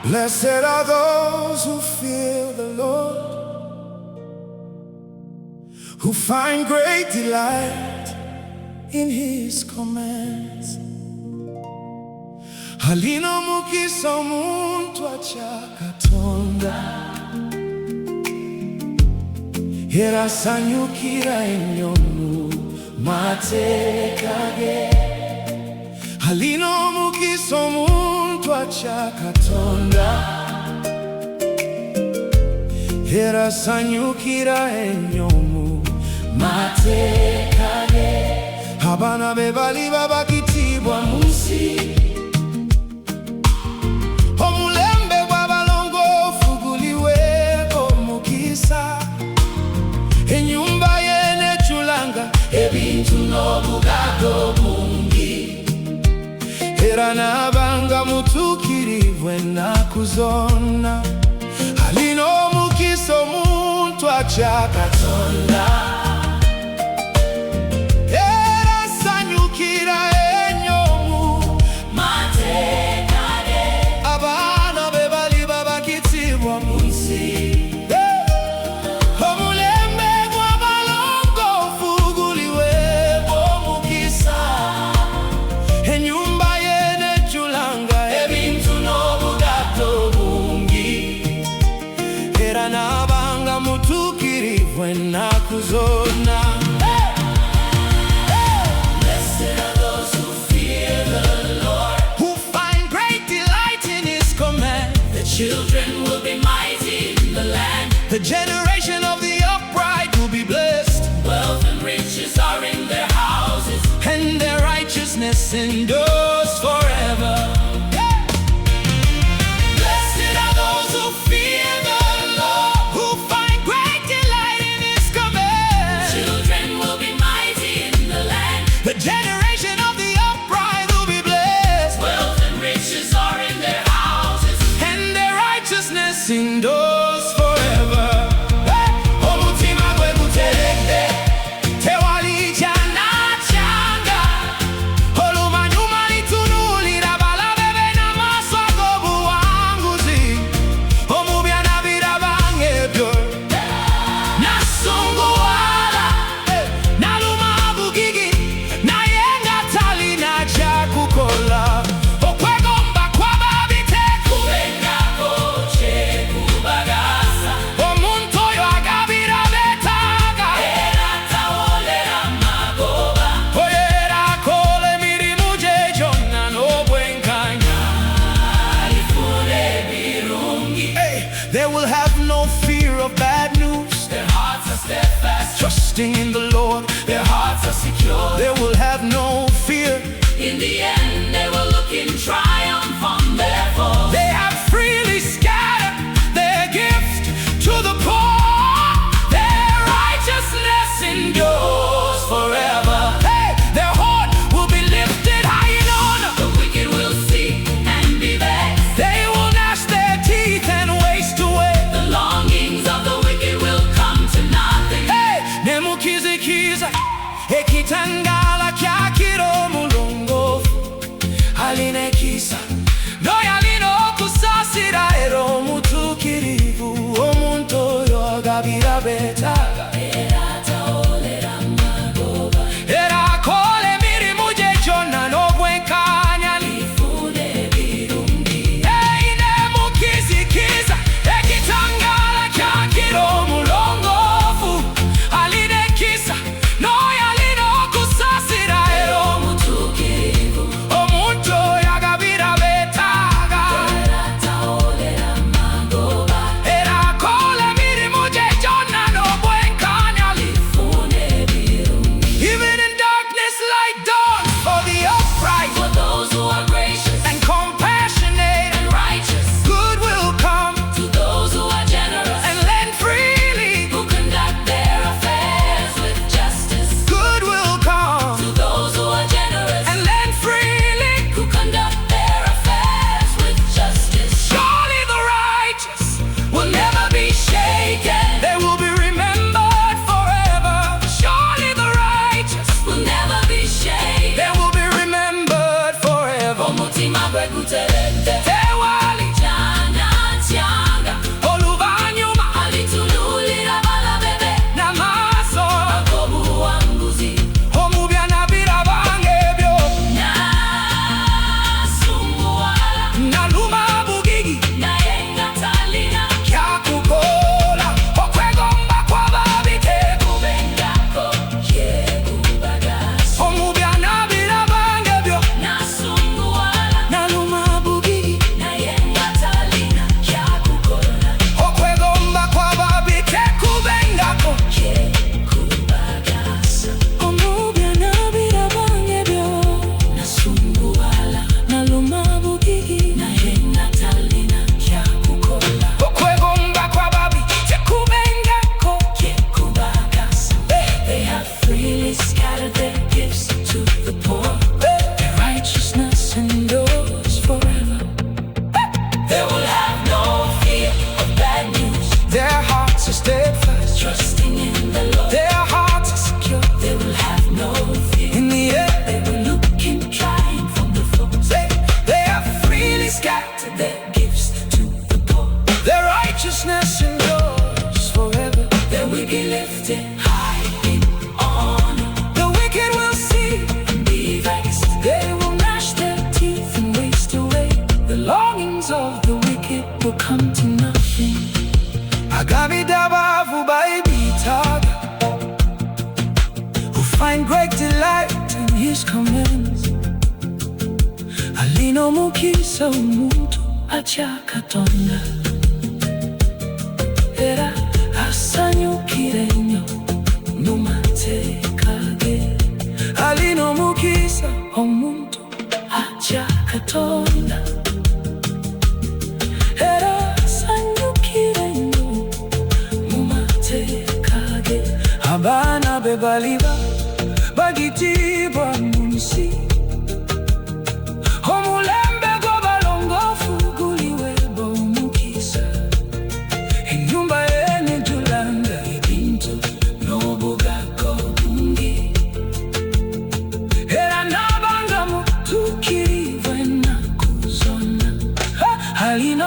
Blessed are those who fear the Lord, who find great delight in His commands. Alina, omukisa, omuntu, atya Katonda, era asanyukira ennyo mu mateeka ge. Alina, omukisa, omuntu, atya Katonda, era asanyukira ennyo mu mateeka ge. Abaana be baliba bakitiibwa mu nsi, omulembe gw'abalongoofu guliweeko omukisa. Ennyumba ye n'ejjulanga ebintu n'obugagga bungi, era n'abanga mutuukirivu ennaku zonna. Alina omukisa omuntu atya Katonda, era asanyukira ennyo mu mateeka ge. Abaana be baliba bakitiibwa mu nsi, omulembe gw'abalongoofu guliweeko omukisa. Ennyumba ye n'ejjulanga ebintu n'obugagga bungi, era n'abanga mutuukirivu ennaku zonna. Blessed are those who fear the Lord, who find great delight in His command. The children will be mighty in the land. The generation of the upright will be blessed. Wealth and riches are in their houses, and their righteousness endures forever. Blessed are those who fear the Lord, who find great delight in His command. Children will be mighty in the land. The generation of the upright will be blessed. Wealth and riches are in their houses, and their righteousness endures forever. Omutima gwe guteredde, tewalijja n'akyanga. Oluvannyuma litunuulira balabe be n'amaaso ag'obuwanguzi. Omubi anabirabanga ebyo n'asunguwala, n'aluma bugigi, naye nga talina ky'akukola. Okwegomba kw'ababiteekubengako kyekubagasa. Omuntu oyo agabira beetaaga, era tawolera magoba. Oyo era akola emirimu gye gyonna n'obwenkanya, alifuna ebirungi. They will have no fear of bad news. Their hearts are steadfast, trusting in the Lord. Their hearts are secure. They will have no fear. In the end, they will look in triumph on their foes. They have freely scattered their gift to the poor. Their righteousness endures forever. Their horn will be lifted high in honor. The wicked will see and be vexed. They will gnash their teeth and waste away. The longings of the wicked will come to nothing. Nemukizikiza ekitangala kyaki is coming. Alina omukisa, omuntu, atya Katonda. Era asanyukira ennyo mu mateeka ge. Alina omukisa, omuntu, atya Katonda. Era asanyukira ennyo mu mateeka ge. Abaana be baliba bagitiibwa mu nsi. Omulembe gw'abalongoofu guliweebwa omukisa. Ennyumba y'enejjulanga ebintu n'obugagga obungi. Era n'abanga mutuukirivu ennaku zonna. Alina